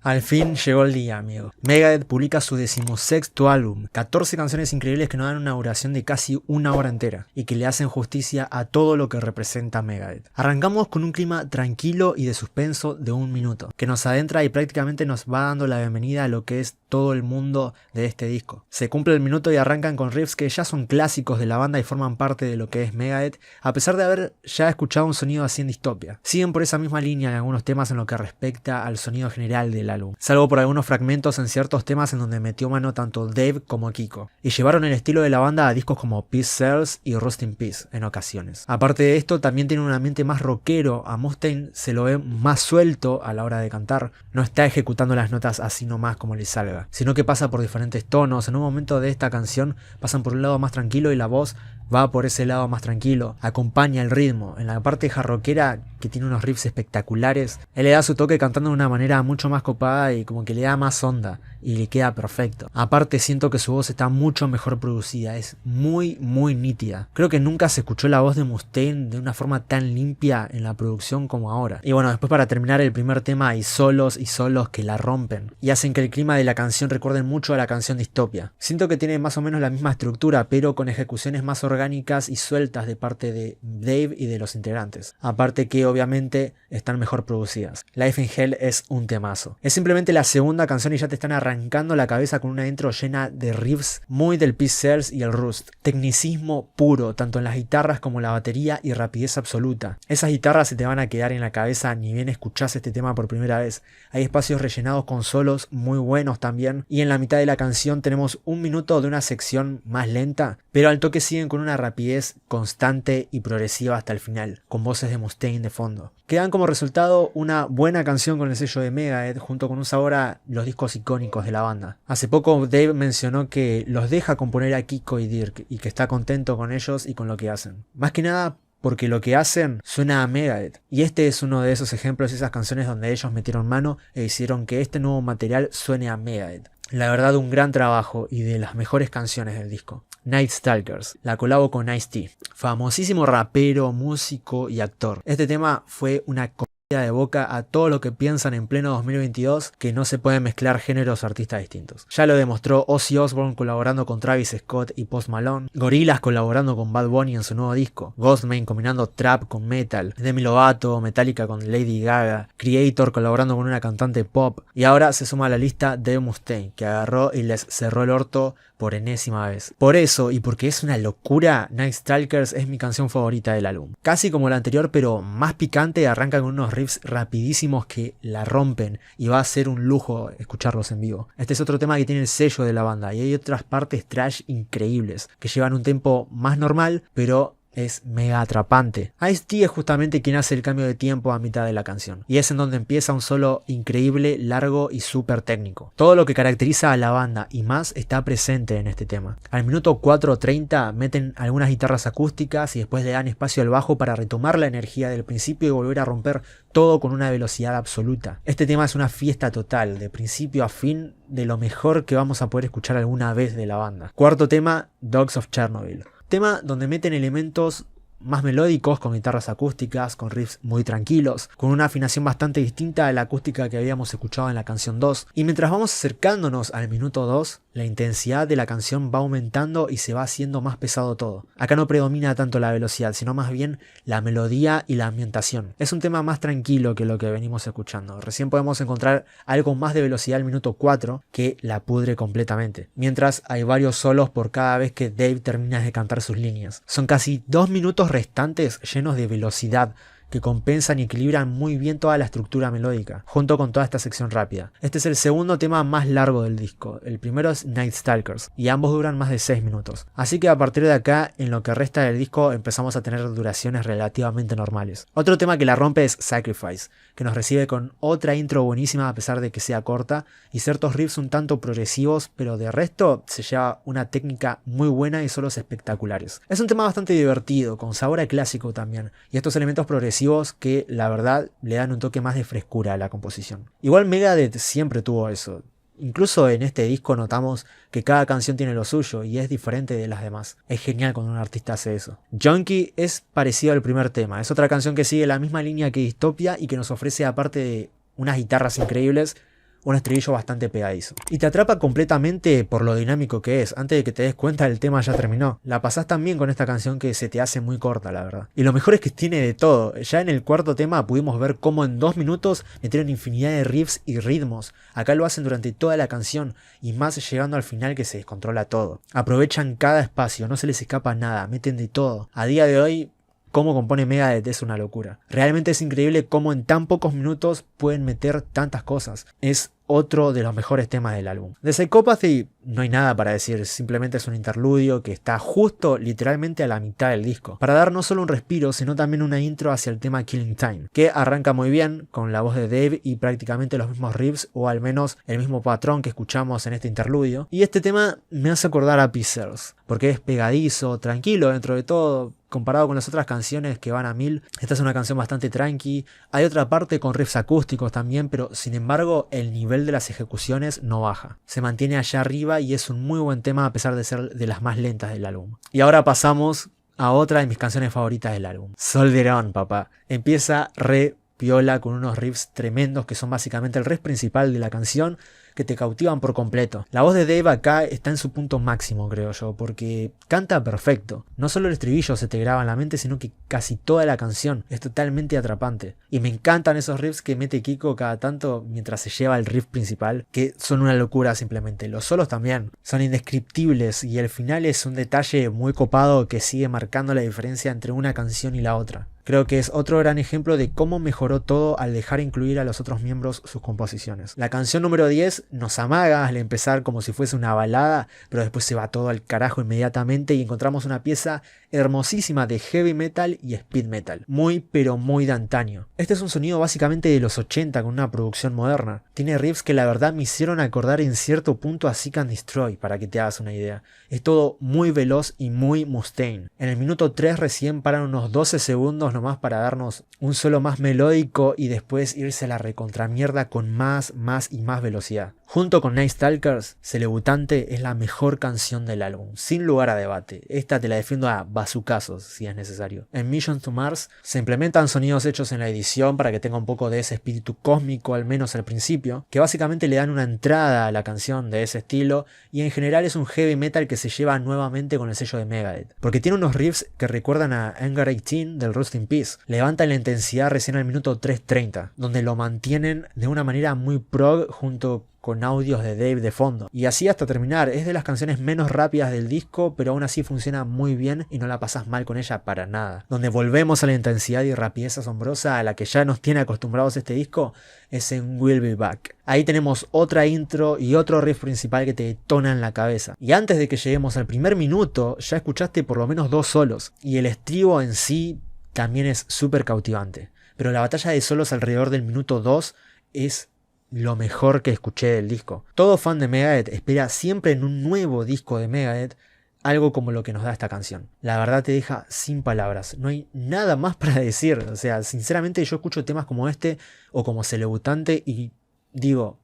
Al fin llegó el día, amigo. Megadeth publica su 16º álbum, 14 canciones increíbles que nos dan una duración de casi una hora entera y que le hacen justicia a todo lo que representa Megadeth. Arrancamos con un clima tranquilo y de suspenso de 1 minuto, que nos adentra y prácticamente nos va dando la bienvenida a lo que es todo el mundo de este disco. Se cumple el minuto y arrancan con riffs que ya son clásicos de la banda y forman parte de lo que es Megadeth, a pesar de haber ya escuchado un sonido así en Dystopia. Siguen por esa misma línea en algunos temas en lo que respecta al sonido general del álbum, salvo por algunos fragmentos en ciertos temas en donde metió mano tanto Dave como Kiko, y llevaron el estilo de la banda a discos como Peace Sells y Rust in Peace en ocasiones. Aparte de esto, también tiene un ambiente más rockero. A Mustaine se lo ve más suelto a la hora de cantar, no está ejecutando las notas así nomás como le salga, sino que pasa por diferentes tonos. En un momento de esta canción pasan por un lado más tranquilo y la voz va por ese lado más tranquilo, acompaña el ritmo. En la parte jarroquera, que tiene unos riffs espectaculares, él le da su toque cantando de una manera mucho más copada y como que le da más onda y le queda perfecto. Aparte siento que su voz está mucho mejor producida, es muy nítida. Creo que nunca se escuchó la voz de Mustaine de una forma tan limpia en la producción como ahora. Y bueno, después para terminar el primer tema hay solos y solos que la rompen y hacen que el clima de la canción recuerde mucho a la canción Dystopia. Siento que tiene más o menos la misma estructura, pero con ejecuciones más orgánicas y sueltas de parte de Dave y de los integrantes. Aparte que obviamente están mejor producidas. Life in Hell es un temazo. Es simplemente la segunda canción y ya te están arrancando la cabeza con una intro llena de riffs muy del Peace Sells y el Rust. Tecnicismo puro, tanto en las guitarras como en la batería, y rapidez absoluta. Esas guitarras se te van a quedar en la cabeza ni bien escuchás este tema por primera vez. Hay espacios rellenados con solos muy buenos también, y en la mitad de la canción tenemos 1 minuto de una sección más lenta, pero al toque siguen con una rapidez constante y progresiva hasta el final, con voces de Mustaine de fondo. Quedan como resultado una buena canción con el sello de Megadeth, junto con un sabor a los discos icónicos de la banda. Hace poco Dave mencionó que los deja componer a Kiko y Dirk y que está contento con ellos y con lo que hacen. Más que nada porque lo que hacen suena a Megadeth, y este es uno de esos ejemplos, esas canciones donde ellos metieron mano e hicieron que este nuevo material suene a Megadeth. La verdad, un gran trabajo y de las mejores canciones del disco. Night Stalkers, la colabo con Ice-T, famosísimo rapero, músico y actor. Este tema fue una de boca a todo lo que piensan en pleno 2022 que no se pueden mezclar géneros o artistas distintos. Ya lo demostró Ozzy Osbourne colaborando con Travis Scott y Post Malone, Gorillaz colaborando con Bad Bunny en su nuevo disco, Ghostman combinando trap con metal, Demi Lovato, Metallica con Lady Gaga, Creator colaborando con una cantante pop, y ahora se suma a la lista Dave Mustaine, que agarró y les cerró el orto por enésima vez. Por eso, y porque es una locura, Night Stalkers es mi canción favorita del álbum. Casi como la anterior, pero más picante, arranca con unos riffs rapidísimos que la rompen y va a ser un lujo escucharlos en vivo. Este es otro tema que tiene el sello de la banda, y hay otras partes trash increíbles que llevan un tempo más normal, pero es mega atrapante. Ice-T es justamente quien hace el cambio de tiempo a mitad de la canción, y es en donde empieza un solo increíble, largo y súper técnico. Todo lo que caracteriza a la banda y más está presente en este tema. Al minuto 4:30 meten algunas guitarras acústicas y después le dan espacio al bajo para retomar la energía del principio y volver a romper todo con una velocidad absoluta. Este tema es una fiesta total, de principio a fin, de lo mejor que vamos a poder escuchar alguna vez de la banda. Cuarto tema, Dogs of Chernobyl. Tema donde meten elementos más melódicos con guitarras acústicas, con riffs muy tranquilos, con una afinación bastante distinta a la acústica que habíamos escuchado en la canción 2. Y mientras vamos acercándonos al minuto 2, la intensidad de la canción va aumentando y se va haciendo más pesado todo. Acá no predomina tanto la velocidad, sino más bien la melodía y la ambientación. Es un tema más tranquilo que lo que venimos escuchando. Recién podemos encontrar algo más de velocidad al minuto 4 que la pudre completamente. Mientras hay varios solos por cada vez que Dave termina de cantar sus líneas. Son casi 2 minutos restantes llenos de velocidad que compensan y equilibran muy bien toda la estructura melódica, junto con toda esta sección rápida. Este es el segundo tema más largo del disco, el primero es Night Stalkers, y ambos duran más de 6 minutos. Así que a partir de acá, en lo que resta del disco, empezamos a tener duraciones relativamente normales. Otro tema que la rompe es Sacrifice, que nos recibe con otra intro buenísima a pesar de que sea corta, y ciertos riffs un tanto progresivos, pero de resto se lleva una técnica muy buena y solos espectaculares. Es un tema bastante divertido, con sabor a clásico también, y estos elementos progresivos que la verdad le dan un toque más de frescura a la composición. Igual Megadeth siempre tuvo eso. Incluso en este disco notamos que cada canción tiene lo suyo y es diferente de las demás. Es genial cuando un artista hace eso. Junkie es parecido al primer tema. Es otra canción que sigue la misma línea que Dystopia y que nos ofrece, aparte de unas guitarras increíbles, un estribillo bastante pegadizo. Y te atrapa completamente por lo dinámico que es. Antes de que te des cuenta, el tema ya terminó. La pasás tan bien con esta canción que se te hace muy corta, la verdad. Y lo mejor es que tiene de todo. Ya en el cuarto tema pudimos ver cómo en 2 minutos metieron infinidad de riffs y ritmos. Acá lo hacen durante toda la canción y más llegando al final que se descontrola todo. Aprovechan cada espacio, no se les escapa nada, meten de todo. A día de hoy, cómo compone Megadeth es una locura. Realmente es increíble cómo en tan pocos minutos pueden meter tantas cosas. Es otro de los mejores temas del álbum. De Psychopathy no hay nada para decir, simplemente es un interludio que está justo literalmente a la mitad del disco, para dar no solo un respiro, sino también una intro hacia el tema Killing Time, que arranca muy bien con la voz de Dave y prácticamente los mismos riffs, o al menos el mismo patrón que escuchamos en este interludio. Y este tema me hace acordar a Pieces, porque es pegadizo, tranquilo dentro de todo. Comparado con las otras canciones que van a 1000, esta es una canción bastante tranqui. Hay otra parte con riffs acústicos también, pero sin embargo el nivel de las ejecuciones no baja. Se mantiene allá arriba y es un muy buen tema a pesar de ser de las más lentas del álbum. Y ahora pasamos a otra de mis canciones favoritas del álbum. Soldier On, papá. Empieza re piola con unos riffs tremendos que son básicamente el riff principal de la canción, que te cautivan por completo. La voz de Dave acá está en su punto máximo, creo yo, porque canta perfecto. No solo el estribillo se te graba en la mente, sino que casi toda la canción es totalmente atrapante. Y me encantan esos riffs que mete Kiko cada tanto mientras se lleva el riff principal, que son una locura simplemente. Los solos también son indescriptibles y el final es un detalle muy copado que sigue marcando la diferencia entre una canción y la otra. Creo que es otro gran ejemplo de cómo mejoró todo al dejar incluir a los otros miembros sus composiciones. La canción número 10 nos amaga al empezar como si fuese una balada, pero después se va todo al carajo inmediatamente y encontramos una pieza hermosísima de heavy metal y speed metal. Muy pero muy de antaño. Este es un sonido básicamente de los 80 con una producción moderna. Tiene riffs que la verdad me hicieron acordar en cierto punto a Seek and Destroy, para que te hagas una idea. Es todo muy veloz y muy Mustaine. En el minuto 3 recién paran unos 12 segundos nomás para darnos un solo más melódico y después irse a la recontramierda con más y más velocidad. Junto con Night Stalkers, Celebutante es la mejor canción del álbum, sin lugar a debate. Esta te la defiendo a bazucazos si es necesario. En Mission to Mars se implementan sonidos hechos en la edición para que tenga un poco de ese espíritu cósmico, al menos al principio, que básicamente le dan una entrada a la canción de ese estilo, y en general es un heavy metal que se lleva nuevamente con el sello de Megadeth, porque tiene unos riffs que recuerdan a Anger 18 del Rust in Peace. Levantan la intensidad recién al minuto 3:30, donde lo mantienen de una manera muy prog junto con audios de Dave de fondo. Y así hasta terminar. Es de las canciones menos rápidas del disco, pero aún así funciona muy bien y no la pasas mal con ella para nada. Donde volvemos a la intensidad y rapidez asombrosa a la que ya nos tiene acostumbrados este disco es en We'll Be Back. Ahí tenemos otra intro y otro riff principal que te detona en la cabeza. Y antes de que lleguemos al primer minuto, ya escuchaste por lo menos 2 solos. Y el estribo en sí también es súper cautivante. Pero la batalla de solos alrededor del minuto 2 es lo mejor que escuché del disco. Todo fan de Megadeth espera siempre en un nuevo disco de Megadeth algo como lo que nos da esta canción. La verdad te deja sin palabras. No hay nada más para decir. O sea, sinceramente yo escucho temas como este o como Celebutante y digo,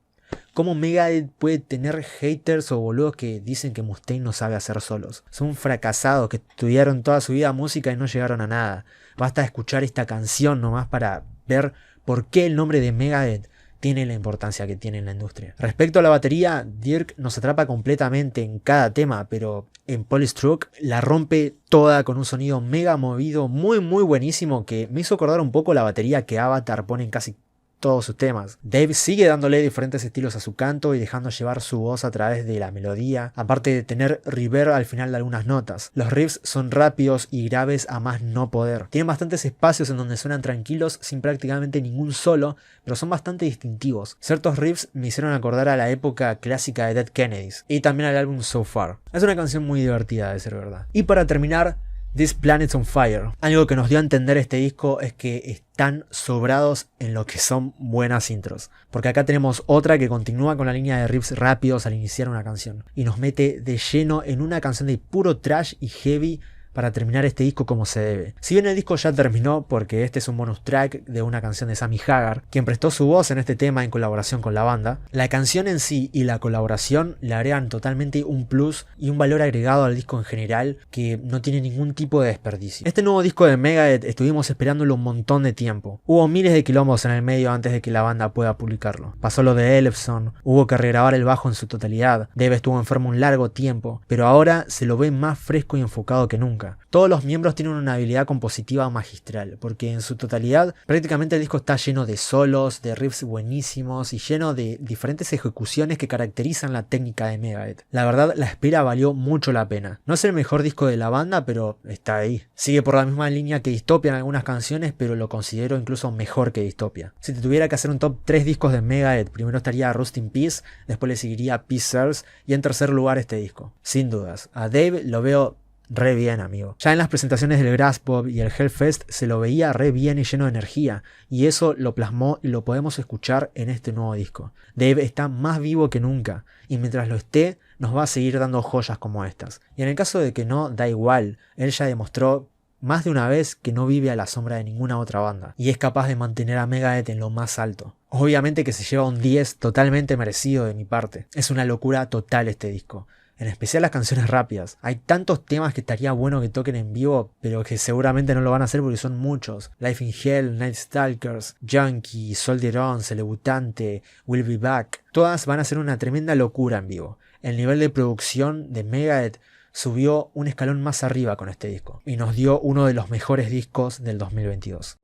¿cómo Megadeth puede tener haters o boludos que dicen que Mustaine no sabe hacer solos? Son fracasados que estudiaron toda su vida música y no llegaron a nada. Basta escuchar esta canción nomás para ver por qué el nombre de Megadeth tiene la importancia que tiene en la industria. Respecto a la batería, Dirk nos atrapa completamente en cada tema, pero en Polystruck la rompe toda con un sonido mega movido, muy buenísimo, que me hizo acordar un poco la batería que Avatar pone en casi todos sus temas. Dave sigue dándole diferentes estilos a su canto y dejando llevar su voz a través de la melodía, aparte de tener reverb al final de algunas notas. Los riffs son rápidos y graves a más no poder. Tienen bastantes espacios en donde suenan tranquilos sin prácticamente ningún solo, pero son bastante distintivos. Ciertos riffs me hicieron acordar a la época clásica de Dead Kennedys y también al álbum So Far. Es una canción muy divertida de ser verdad. Y para terminar, This Planet's on Fire. Algo que nos dio a entender este disco es que están sobrados en lo que son buenas intros. Porque acá tenemos otra que continúa con la línea de riffs rápidos al iniciar una canción. Y nos mete de lleno en una canción de puro trash y heavy para terminar este disco como se debe. Si bien el disco ya terminó, porque este es un bonus track de una canción de Sammy Hagar, quien prestó su voz en este tema en colaboración con la banda, la canción en sí y la colaboración le agregan totalmente un plus y un valor agregado al disco en general que no tiene ningún tipo de desperdicio. Este nuevo disco de Megadeth estuvimos esperándolo un montón de tiempo. Hubo miles de quilombos en el medio antes de que la banda pueda publicarlo. Pasó lo de Ellefson, hubo que regrabar el bajo en su totalidad, Dave estuvo enfermo un largo tiempo, pero ahora se lo ve más fresco y enfocado que nunca. Todos los miembros tienen una habilidad compositiva magistral, porque en su totalidad prácticamente el disco está lleno de solos, de riffs buenísimos y lleno de diferentes ejecuciones que caracterizan la técnica de Megadeth. La verdad, la espera valió mucho la pena. No es el mejor disco de la banda, pero está ahí. Sigue por la misma línea que Dystopia en algunas canciones, pero lo considero incluso mejor que Dystopia. Si te tuviera que hacer un top 3 discos de Megadeth, primero estaría Rust in Peace, después le seguiría Peace Sells y en tercer lugar este disco. Sin dudas, a Dave lo veo re bien, amigo. Ya en las presentaciones del Graspop y el Hellfest se lo veía re bien y lleno de energía, y eso lo plasmó y lo podemos escuchar en este nuevo disco. Dave está más vivo que nunca, y mientras lo esté, nos va a seguir dando joyas como estas. Y en el caso de que no, da igual, él ya demostró más de una vez que no vive a la sombra de ninguna otra banda, y es capaz de mantener a Megadeth en lo más alto. Obviamente que se lleva un 10 totalmente merecido de mi parte. Es una locura total este disco. En especial las canciones rápidas. Hay tantos temas que estaría bueno que toquen en vivo, pero que seguramente no lo van a hacer porque son muchos. Life in Hell, Night Stalkers, Junkie, Soldier On, Celebutante, Will Be Back. Todas van a ser una tremenda locura en vivo. El nivel de producción de Megadeth subió un escalón más arriba con este disco y nos dio uno de los mejores discos del 2022.